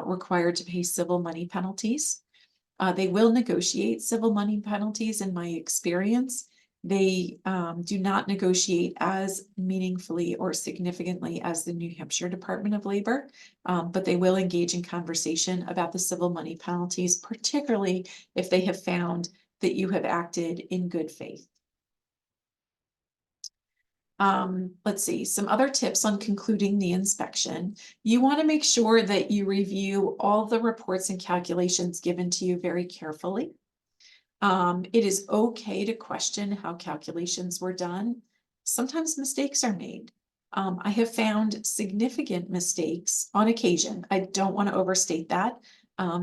required to pay civil money penalties. They will negotiate civil money penalties in my experience. They do not negotiate as meaningfully or significantly as the New Hampshire Department of Labor, but they will engage in conversation about the civil money penalties, particularly if they have found that you have acted in good faith. Let's see, some other tips on concluding the inspection. You want to make sure that you review all the reports and calculations given to you very carefully. It is okay to question how calculations were done. Sometimes mistakes are made. I have found significant mistakes on occasion. I don't want to overstate that,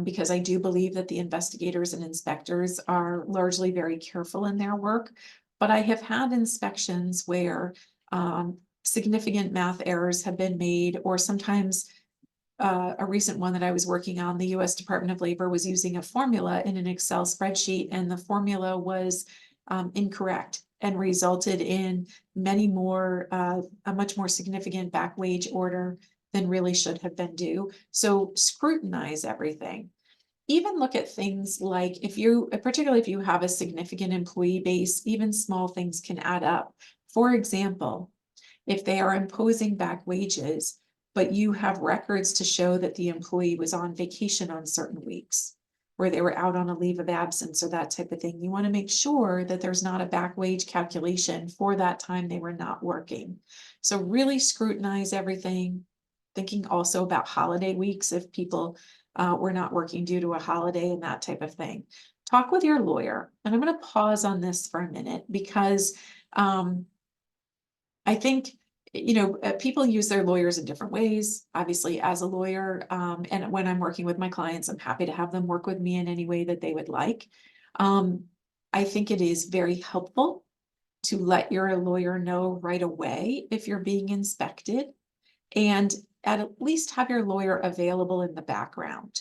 because I do believe that the investigators and inspectors are largely very careful in their work. But I have had inspections where significant math errors have been made, or sometimes a recent one that I was working on, the U.S. Department of Labor was using a formula in an Excel spreadsheet, and the formula was incorrect and resulted in a much more significant back wage order than really should have been due. So scrutinize everything. Even look at things like particularly if you have a significant employee base, even small things can add up. For example, if they are imposing back wages, but you have records to show that the employee was on vacation on certain weeks, where they were out on a leave of absence or that type of thing, you want to make sure that there's not a back wage calculation for that time they were not working. So really scrutinize everything, thinking also about holiday weeks if people were not working due to a holiday and that type of thing. Talk with your lawyer. And I'm going to pause on this for a minute, because I think, people use their lawyers in different ways. Obviously, as a lawyer, and when I'm working with my clients, I'm happy to have them work with me in any way that they would like. I think it is very helpful to let your lawyer know right away if you're being inspected, and at least have your lawyer available in the background.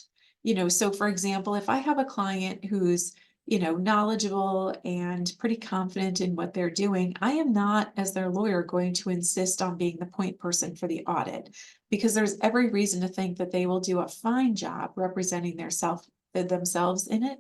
So for example, if I have a client who's knowledgeable and pretty confident in what they're doing, I am not, as their lawyer, going to insist on being the point person for the audit, because there's every reason to think that they will do a fine job representing themselves in it.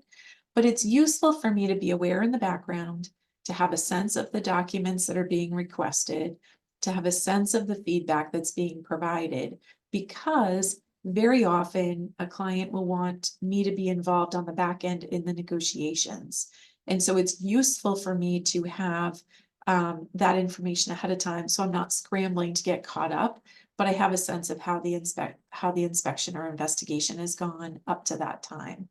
But it's useful for me to be aware in the background, to have a sense of the documents that are being requested, to have a sense of the feedback that's being provided, because very often a client will want me to be involved on the back end in the negotiations. And so it's useful for me to have that information ahead of time, so I'm not scrambling to get caught up, but I have a sense of how the inspection or investigation has gone up to that time.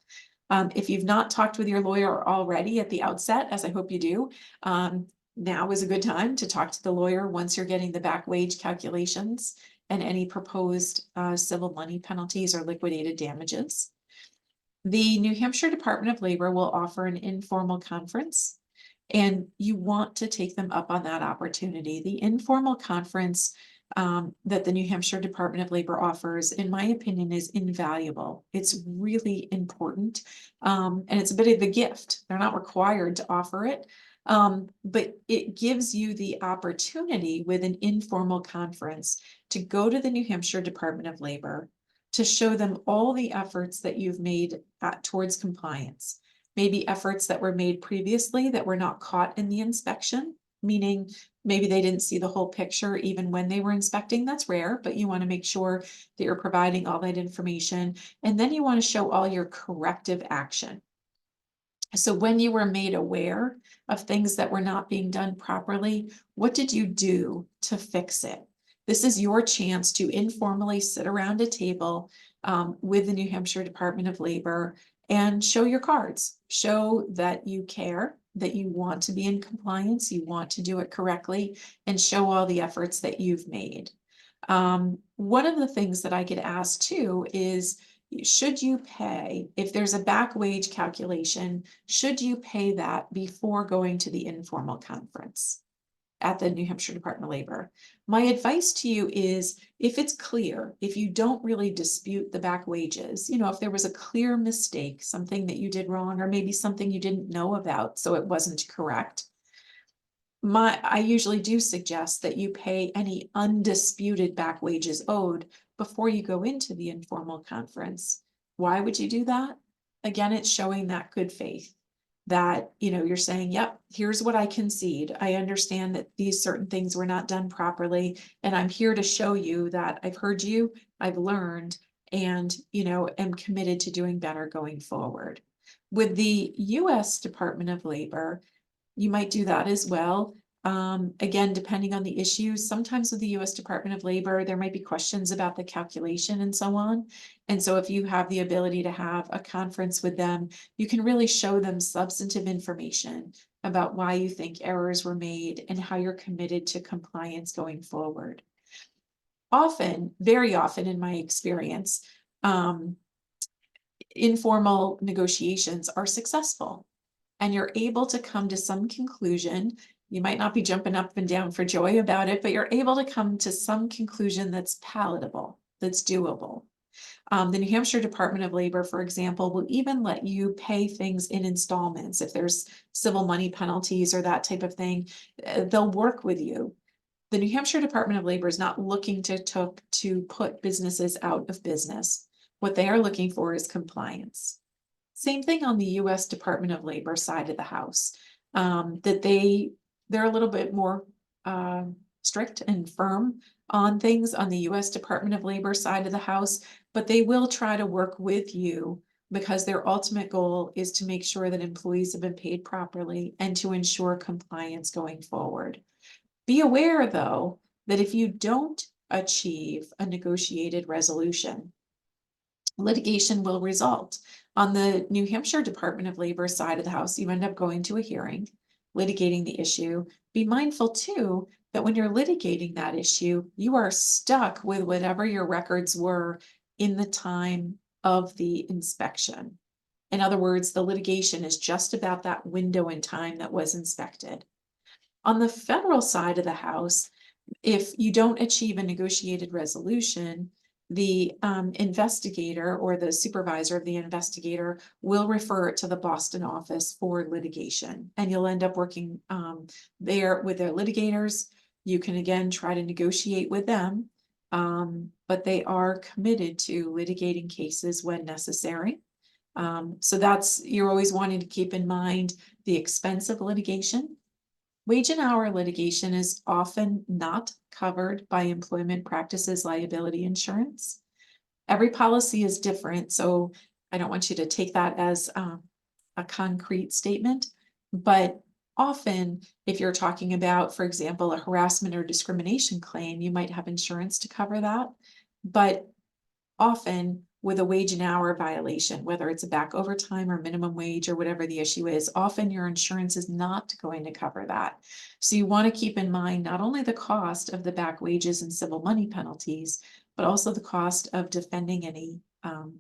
If you've not talked with your lawyer already at the outset, as I hope you do, now is a good time to talk to the lawyer once you're getting the back wage calculations and any proposed civil money penalties or liquidated damages. The New Hampshire Department of Labor will offer an informal conference, and you want to take them up on that opportunity. The informal conference that the New Hampshire Department of Labor offers, in my opinion, is invaluable. It's really important, and it's a bit of a gift. They're not required to offer it, but it gives you the opportunity with an informal conference to go to the New Hampshire Department of Labor, to show them all the efforts that you've made towards compliance, maybe efforts that were made previously that were not caught in the inspection, meaning maybe they didn't see the whole picture even when they were inspecting. That's rare, but you want to make sure that you're providing all that information. And then you want to show all your corrective action. So when you were made aware of things that were not being done properly, what did you do to fix it? This is your chance to informally sit around a table with the New Hampshire Department of Labor and show your cards. Show that you care, that you want to be in compliance, you want to do it correctly, and show all the efforts that you've made. One of the things that I get asked too is, should you pay, if there's a back wage calculation, should you pay that before going to the informal conference? at the New Hampshire Department of Labor. My advice to you is, if it's clear, if you don't really dispute the back wages, if there was a clear mistake, something that you did wrong, or maybe something you didn't know about, so it wasn't correct, I usually do suggest that you pay any undisputed back wages owed before you go into the informal conference. Why would you do that? Again, it's showing that good faith, that, you're saying, yep, here's what I concede. I understand that these certain things were not done properly, and I'm here to show you that I've heard you, I've learned, and, am committed to doing better going forward. With the US Department of Labor, you might do that as well. Again, depending on the issues, sometimes with the US Department of Labor, there might be questions about the calculation and so on. And so if you have the ability to have a conference with them, you can really show them substantive information about why you think errors were made and how you're committed to compliance going forward. Often, very often in my experience, informal negotiations are successful, and you're able to come to some conclusion. You might not be jumping up and down for joy about it, but you're able to come to some conclusion that's palatable, that's doable. The New Hampshire Department of Labor, for example, will even let you pay things in installments. If there's civil money penalties or that type of thing, they'll work with you. The New Hampshire Department of Labor is not looking to put businesses out of business. What they are looking for is compliance. Same thing on the US Department of Labor side of the house, that they're a little bit more strict and firm on things on the US Department of Labor side of the house, but they will try to work with you because their ultimate goal is to make sure that employees have been paid properly and to ensure compliance going forward. Be aware, though, that if you don't achieve a negotiated resolution, litigation will result. On the New Hampshire Department of Labor side of the house, you end up going to a hearing, litigating the issue. Be mindful, too, that when you're litigating that issue, you are stuck with whatever your records were in the time of the inspection. In other words, the litigation is just about that window in time that was inspected. On the federal side of the house, if you don't achieve a negotiated resolution, the investigator or the supervisor of the investigator will refer it to the Boston office for litigation, and you'll end up working there with their litigators. You can again try to negotiate with them, but they are committed to litigating cases when necessary. So you're always wanting to keep in mind the expense of litigation. Wage and hour litigation is often not covered by employment practices liability insurance. Every policy is different, so I don't want you to take that as a concrete statement, but often if you're talking about, for example, a harassment or discrimination claim, you might have insurance to cover that. But often with a wage and hour violation, whether it's a back overtime or minimum wage or whatever the issue is, often your insurance is not going to cover that. So you want to keep in mind not only the cost of the back wages and civil money penalties, but also the cost of defending any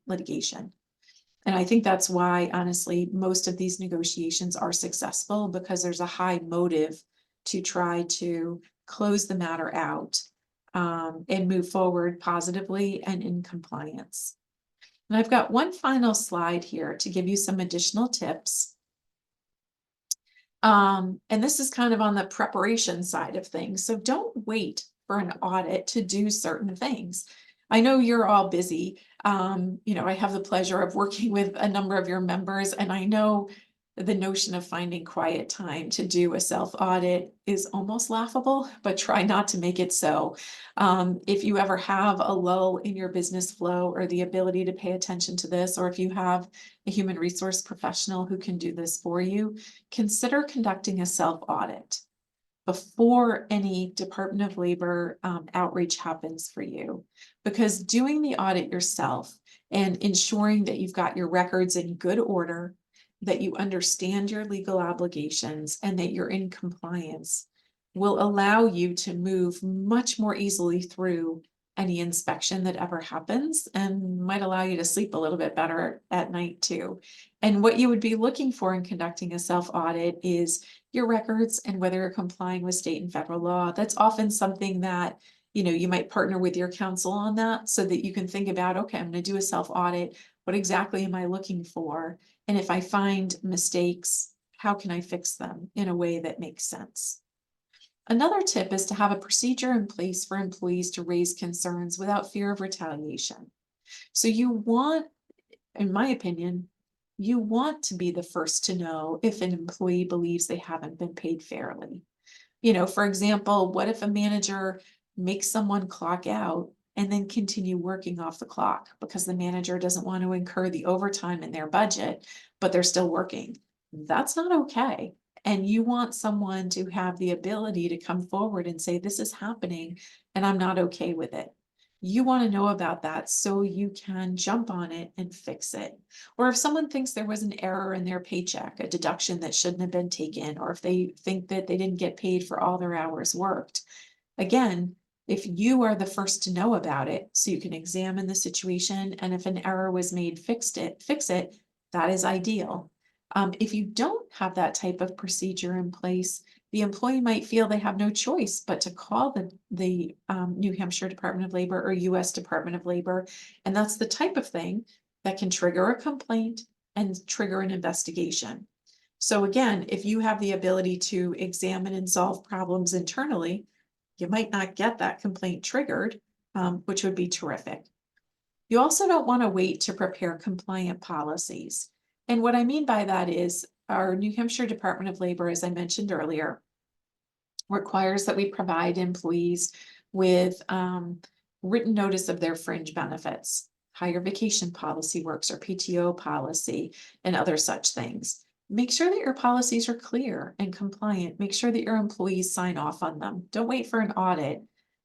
litigation. And I think that's why, honestly, most of these negotiations are successful, because there's a high motive to try to close the matter out and move forward positively and in compliance. And I've got one final slide here to give you some additional tips. And this is kind of on the preparation side of things. So don't wait for an audit to do certain things. I know you're all busy. I have the pleasure of working with a number of your members, and I know the notion of finding quiet time to do a self-audit is almost laughable, but try not to make it so. If you ever have a lull in your business flow or the ability to pay attention to this, or if you have a human resource professional who can do this for you, consider conducting a self-audit before any Department of Labor outreach happens for you. Because doing the audit yourself and ensuring that you've got your records in good order, that you understand your legal obligations, and that you're in compliance will allow you to move much more easily through any inspection that ever happens and might allow you to sleep a little bit better at night too. And what you would be looking for in conducting a self-audit is your records and whether you're complying with state and federal law. That's often something that, you might partner with your counsel on that so that you can think about, okay, I'm going to do a self-audit. What exactly am I looking for? And if I find mistakes, how can I fix them in a way that makes sense? Another tip is to have a procedure in place for employees to raise concerns without fear of retaliation. So you want, in my opinion, you want to be the first to know if an employee believes they haven't been paid fairly. For example, what if a manager makes someone clock out and then continue working off the clock because the manager doesn't want to incur the overtime in their budget, but they're still working? That's not okay. And you want someone to have the ability to come forward and say, this is happening and I'm not okay with it. You want to know about that so you can jump on it and fix it. Or if someone thinks there was an error in their paycheck, a deduction that shouldn't have been taken, or if they think that they didn't get paid for all their hours worked, again, if you are the first to know about it, so you can examine the situation, and if an error was made, fix it, that is ideal. If you don't have that type of procedure in place, the employee might feel they have no choice but to call the New Hampshire Department of Labor or US Department of Labor. And that's the type of thing that can trigger a complaint and trigger an investigation. So again, if you have the ability to examine and solve problems internally, you might not get that complaint triggered, which would be terrific. You also don't want to wait to prepare compliant policies. And what I mean by that is our New Hampshire Department of Labor, as I mentioned earlier, requires that we provide employees with written notice of their fringe benefits, how your vacation policy works or PTO policy and other such things. Make sure that your policies are clear and compliant. Make sure that your employees sign off on them. Don't wait for an audit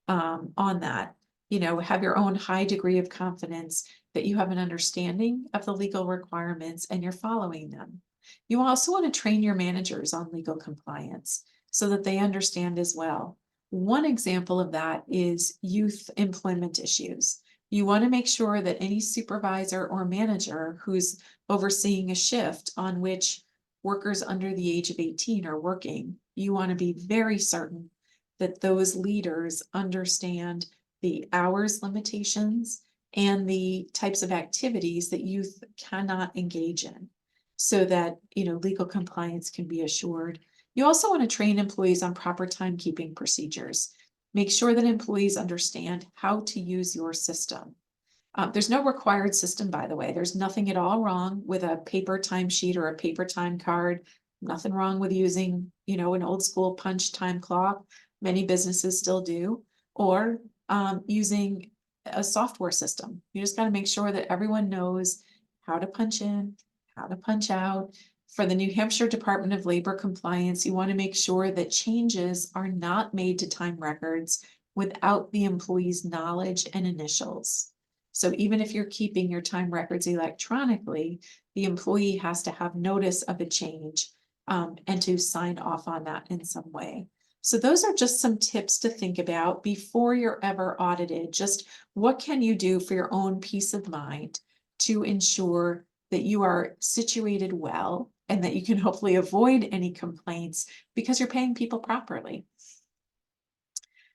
on that. Have your own high degree of confidence that you have an understanding of the legal requirements and you're following them. You also want to train your managers on legal compliance so that they understand as well. One example of that is youth employment issues. You want to make sure that any supervisor or manager who's overseeing a shift on which workers under the age of 18 are working, you want to be very certain that those leaders understand the hours limitations and the types of activities that youth cannot engage in so that, legal compliance can be assured. You also want to train employees on proper timekeeping procedures. Make sure that employees understand how to use your system. There's no required system, by the way. There's nothing at all wrong with a paper timesheet or a paper time card. Nothing wrong with using, an old school punch time clock. Many businesses still do, or using a software system. You just got to make sure that everyone knows how to punch in, how to punch out. For the New Hampshire Department of Labor compliance, you want to make sure that changes are not made to time records without the employee's knowledge and initials. So even if you're keeping your time records electronically, the employee has to have notice of a change and to sign off on that in some way. So those are just some tips to think about before you're ever audited. Just what can you do for your own peace of mind to ensure that you are situated well and that you can hopefully avoid any complaints because you're paying people properly.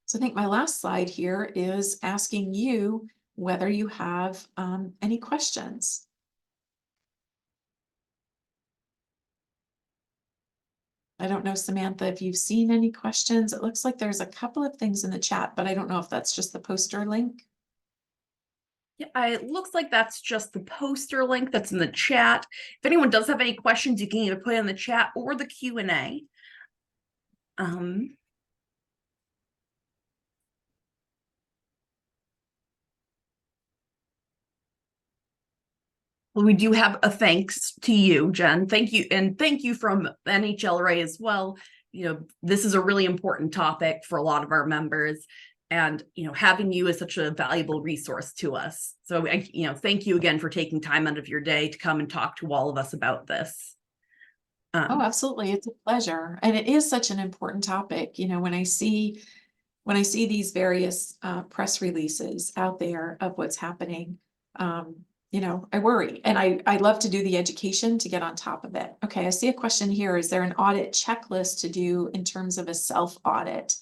So I think my last slide here is asking you whether you have any questions. I don't know, Samantha, if you've seen any questions. It looks like there's a couple of things in the chat, but I don't know if that's just the poster link. Yeah, it looks like that's just the poster link that's in the chat. If anyone does have any questions, you can either put it in the chat or the Q&A. Well, we do have a thanks to you, Jen. Thank you. And thank you from NHLRA as well. This is a really important topic for a lot of our members. And, having you is such a valuable resource to us. So, thank you again for taking time out of your day to come and talk to all of us about this. Oh, absolutely. It's a pleasure. And it is such an important topic. When I see when I see these various press releases out there of what's happening, I worry, and I love to do the education to get on top of it. Okay, I see a question here. Is there an audit checklist to do in terms of a self-audit?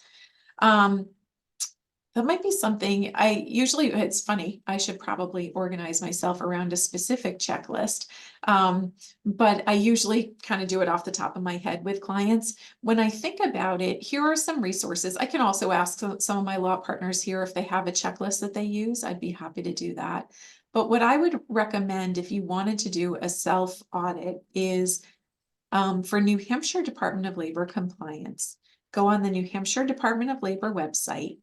That might be something it's funny, I should probably organize myself around a specific checklist. But I usually kind of do it off the top of my head with clients. When I think about it, here are some resources. I can also ask some of my law partners here if they have a checklist that they use. I'd be happy to do that. But what I would recommend if you wanted to do a self-audit is for New Hampshire Department of Labor compliance, go on the New Hampshire Department of Labor website.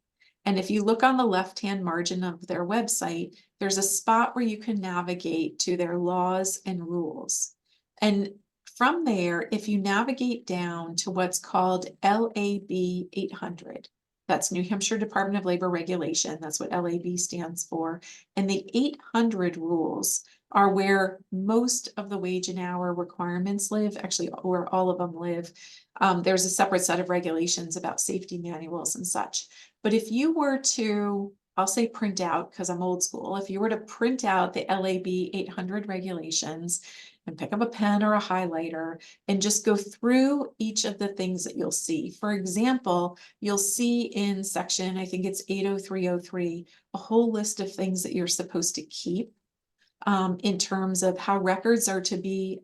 And if you look on the left-hand margin of their website, there's a spot where you can navigate to their laws and rules. And from there, if you navigate down to what's called LAB 800, that's New Hampshire Department of Labor Regulation, that's what LAB stands for. And the 800 rules are where most of the wage and hour requirements live, actually where all of them live. There's a separate set of regulations about safety manuals and such. But if you were to, I'll say print out, because I'm old school, if you were to print out the LAB 800 regulations and pick up a pen or a highlighter and just go through each of the things that you'll see. For example, you'll see in section, I think it's 80303, a whole list of things that you're supposed to keep in terms of how records are to be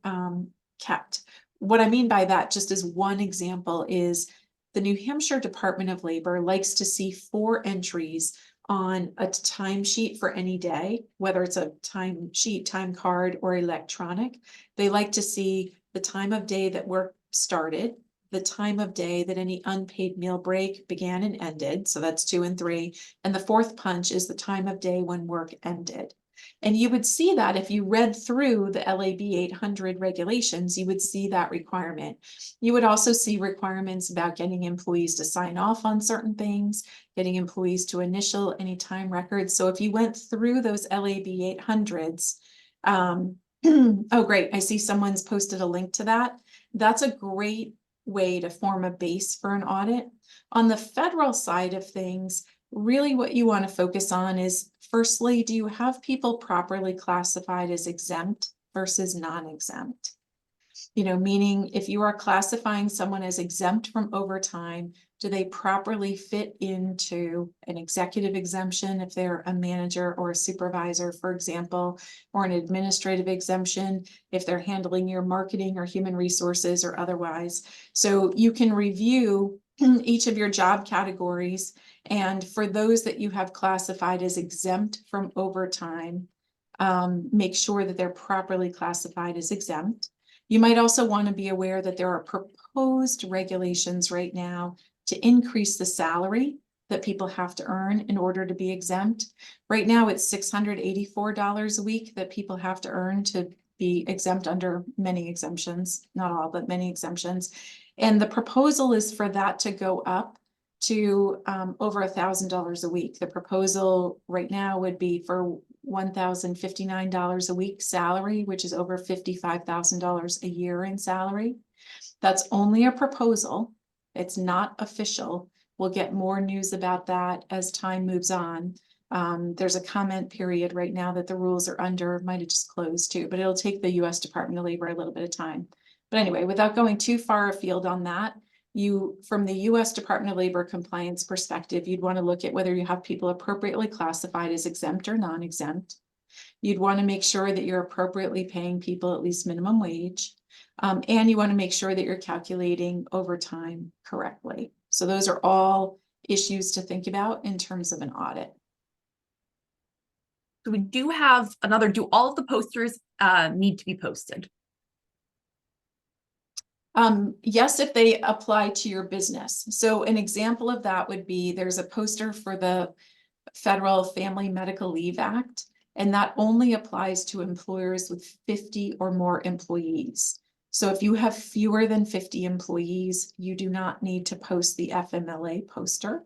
kept. What I mean by that, just as one example, is the New Hampshire Department of Labor likes to see 4 entries on a timesheet for any day, whether it's a timesheet, time card, or electronic. They like to see the time of day that work started, the time of day that any unpaid meal break began and ended. So that's 2 and 3. And the 4th punch is the time of day when work ended. And you would see that if you read through the LAB 800 regulations, you would see that requirement. You would also see requirements about getting employees to sign off on certain things, getting employees to initial any time records. So if you went through those LAB 800s, oh, great. I see someone's posted a link to that. That's a great way to form a base for an audit. On the federal side of things, really what you want to focus on is, firstly, do you have people properly classified as exempt versus non-exempt? Meaning if you are classifying someone as exempt from overtime, do they properly fit into an executive exemption if they're a manager or a supervisor, for example, or an administrative exemption if they're handling your marketing or human resources or otherwise? So you can review each of your job categories, and for those that you have classified as exempt from overtime, make sure that they're properly classified as exempt. You might also want to be aware that there are proposed regulations right now to increase the salary that people have to earn in order to be exempt. Right now, it's $684 a week that people have to earn to be exempt under many exemptions, not all, but many exemptions. And the proposal is for that to go up to over $1,000 a week. The proposal right now would be for $1,059 a week salary, which is over $55,000 a year in salary. That's only a proposal. It's not official. We'll get more news about that as time moves on. There's a comment period right now that the rules are under, might have just closed too, but it'll take the US Department of Labor a little bit of time. But anyway, without going too far afield on that, from the US Department of Labor compliance perspective, you'd want to look at whether you have people appropriately classified as exempt or non-exempt. You'd want to make sure that you're appropriately paying people at least minimum wage. And you want to make sure that you're calculating overtime correctly. So those are all issues to think about in terms of an audit. So we do have do all of the posters need to be posted? Yes, if they apply to your business. So an example of that would be, there's a poster for the Federal Family Medical Leave Act, and that only applies to employers with 50 or more employees. So if you have fewer than 50 employees, you do not need to post the FMLA poster,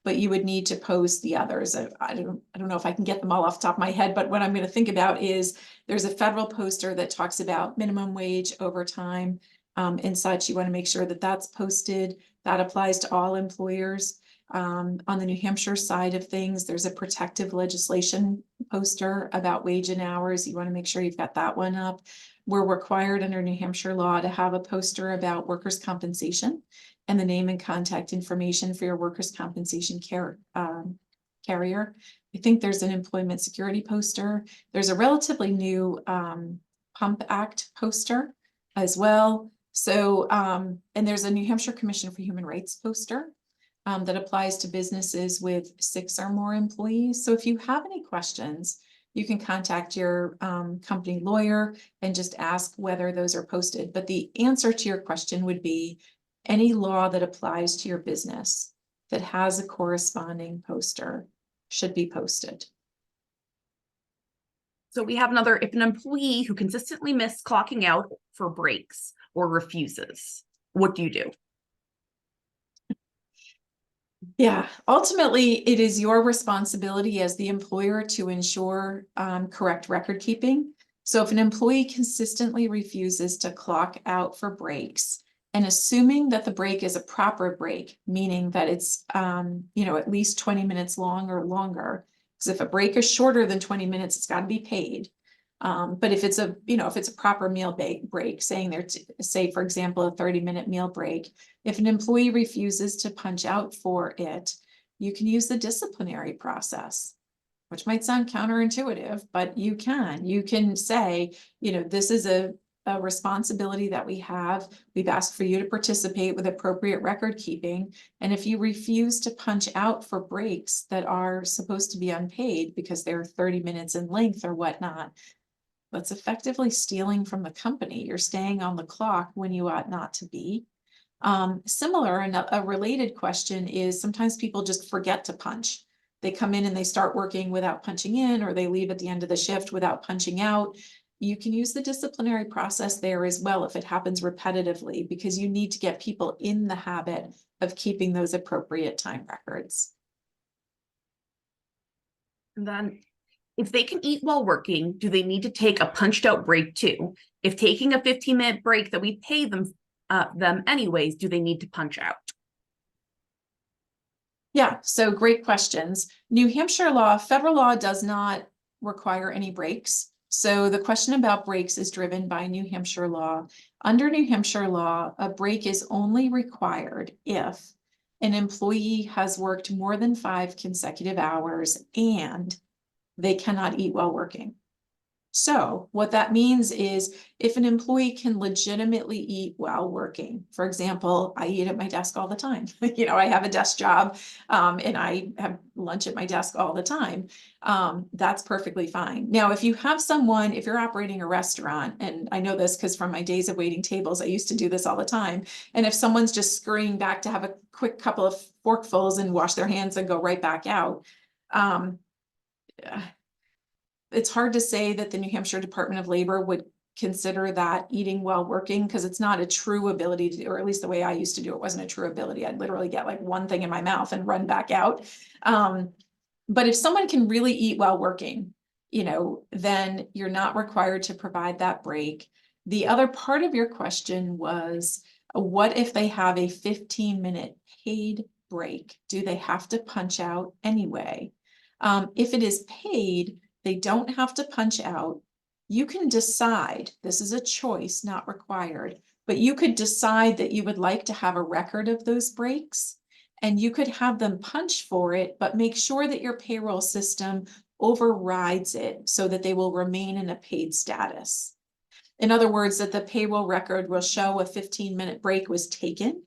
but you would need to post the others. I don't know if I can get them all off the top of my head, but what I'm going to think about is there's a federal poster that talks about minimum wage, overtime, and such. You want to make sure that that's posted. That applies to all employers. On the New Hampshire side of things, there's a protective legislation poster about wage and hours. You want to make sure you've got that one up. We're required under New Hampshire law to have a poster about workers' compensation and the name and contact information for your workers' compensation carrier. I think there's an employment security poster. There's a relatively new Pump Act poster as well. So, and there's a New Hampshire Commission for Human Rights poster that applies to businesses with 6 or more employees. So if you have any questions, you can contact your company lawyer and just ask whether those are posted. But the answer to your question would be any law that applies to your business that has a corresponding poster should be posted. So we have another, if an employee who consistently misses clocking out for breaks or refuses, what do you do? Yeah, ultimately, it is your responsibility as the employer to ensure correct record keeping. So if an employee consistently refuses to clock out for breaks, and assuming that the break is a proper break, meaning that it's at least 20 minutes long or longer, because if a break is shorter than 20 minutes, it's got to be paid. But if it's a proper meal break, say, for example, a 30-minute meal break, if an employee refuses to punch out for it, you can use the disciplinary process, which might sound counterintuitive, but you can say, this is a responsibility that we have. We've asked for you to participate with appropriate record keeping. And if you refuse to punch out for breaks that are supposed to be unpaid because they're 30 minutes in length or whatnot, that's effectively stealing from the company. You're staying on the clock when you ought not to be. Similar, and a related question is sometimes people just forget to punch. They come in and they start working without punching in, or they leave at the end of the shift without punching out. You can use the disciplinary process there as well if it happens repetitively, because you need to get people in the habit of keeping those appropriate time records. And then if they can eat while working, do they need to take a punched out break too? If taking a 15-minute break that we pay them anyways, do they need to punch out? Yeah, so great questions. New Hampshire law, federal law does not require any breaks. So the question about breaks is driven by New Hampshire law. Under New Hampshire law, a break is only required if an employee has worked more than 5 consecutive hours and they cannot eat while working. So what that means is if an employee can legitimately eat while working, for example, I eat at my desk all the time. I have a desk job and I have lunch at my desk all the time. That's perfectly fine. Now, if you're operating a restaurant, and I know this because from my days of waiting tables, I used to do this all the time. And if someone's just scurrying back to have a quick couple of forkfuls and wash their hands and go right back out, it's hard to say that the New Hampshire Department of Labor would consider that eating while working, because it's not a true ability to do, or at least the way I used to do it wasn't a true ability. I'd literally get like one thing in my mouth and run back out. But if someone can really eat while working, then you're not required to provide that break. The other part of your question was, what if they have a 15-minute paid break? Do they have to punch out anyway? If it is paid, they don't have to punch out. You can decide, this is a choice, not required, but you could decide that you would like to have a record of those breaks, and you could have them punch for it, but make sure that your payroll system overrides it so that they will remain in a paid status. In other words, that the payroll record will show a 15-minute break was taken,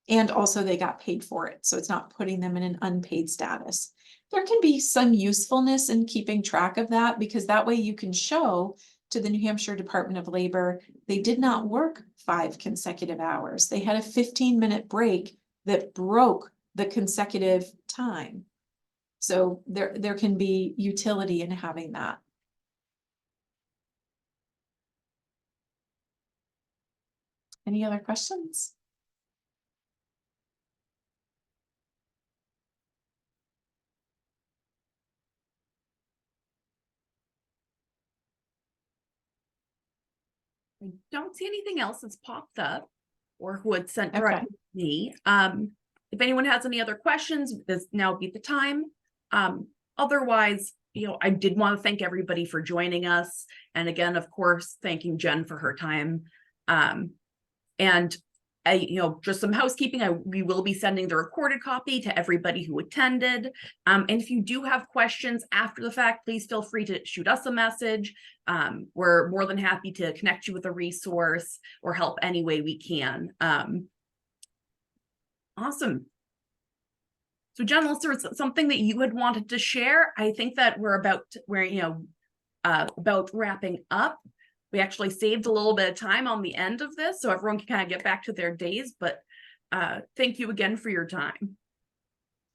and also they got paid for it. So it's not putting them in an unpaid status. There can be some usefulness in keeping track of that, because that way you can show to the New Hampshire Department of Labor they did not work 5 consecutive hours. They had a 15-minute break that broke the consecutive time. So there can be utility in having that. Any other questions? I don't see anything else that's popped up or who had sent Okay. directly to me. If anyone has any other questions, this now be the time. Otherwise, I did want to thank everybody for joining us. And again, of course, thanking Jen for her time. And just some housekeeping. We will be sending the recorded copy to everybody who attended. And if you do have questions after the fact, please feel free to shoot us a message. We're more than happy to connect you with a resource or help any way we can. Awesome. So Jen, unless there was something that you had wanted to share, I think that we're about wrapping up. We actually saved a little bit of time on the end of this, so everyone can kind of get back to their days, but thank you again for your time.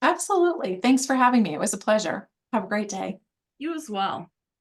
Absolutely. Thanks for having me. It was a pleasure. Have a great day. You as well.